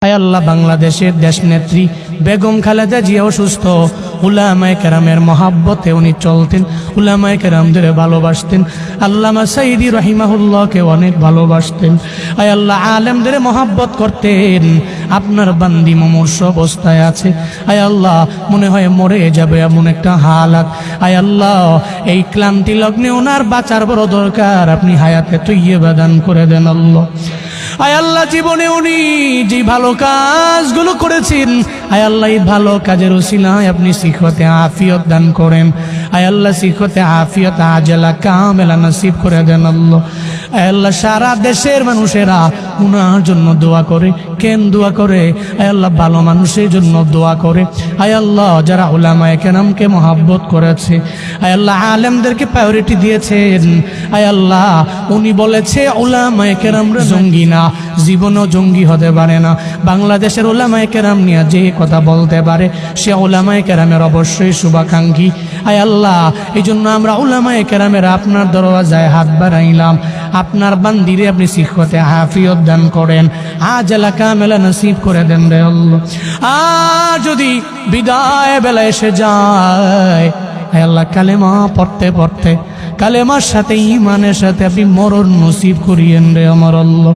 আয় আল্লাহ, বাংলাদেশের দেশনেত্রী বেগম খালেদা জিয়া অসুস্থ। উলামায়ে কেরামের মহাব্বতে উনি চলতেন, উলামায়ে কেরামদের ভালোবাসতেন। আল্লামা সাইদি রাহিমাহুল্লাহকে অনেক ভালোবাসতেন। আয় আল্লাহ, আলেমদের মহাব্বত করতেন। আপনার বান্দি মুমূর্ষ অবস্থায় আছে। আয় আল্লাহ, মনে হয় মরে যাবে এমন একটা হালাত। আয় আল্লাহ, এই ক্লান্তি লগ্নে ওনার বাঁচার বড় দরকার। আপনি হায়াতে তৈয়্যিবা দান করে দেন আল্লাহ। আয় আল্লাহ, জীবনে উনি যে ভালো কাজগুলো করেছেন, আয় আল্লাহ, এই ভালো কাজের উসিলায় আপনি সিহতে আফিয়ত দান করেন। আয় আল্লাহ, সিহতে আফিয়ত আজলা কামেলা নসিব করে দেন আল্লাহ। আয় আল্লাহ, সারা দেশের মানুষেরা উনার জন্য দোয়া করে। কেন দোয়া করে? আয় আল্লাহ, ভালো মানুষের জন্য দোয়া করে। আয় আল্লাহ, যারা উলামায়ে কেরামকে মহাব্বত করেছে, আয় আল্লাহ, আলেমদেরকে প্রায়োরিটি দিয়েছেন। আয় আল্লাহ, উনি বলেছে উলামায়ে কেরামরা জঙ্গি না, জীবনও জঙ্গি হতে পারে না। বাংলাদেশের উলামায়ে কেরাম নিয়ে যে কথা বলতে পারে সে উলামায়ে কেরামের অবশ্যই শুভাকাঙ্ক্ষী। আয় আল্লাহ, এই জন্য আমরা উলামায়ে কেরামের আপনার দরওয়াজায় হাত বাড়াইলাম। আপনার বান্দিরে আপনি সিহতে আফিয়ত দান করেন, আজলা কামেলা নসিব করে দেন রে আল্লাহ। আর যদি বিদায় বেলা এসে যায়, আয় আল্লাহ, কালেমা পড়তে পড়তে কালেমার সাথে ঈমানের সাথে আপনি মরণ নসিব করিয়েন রে আমার আল্লাহ।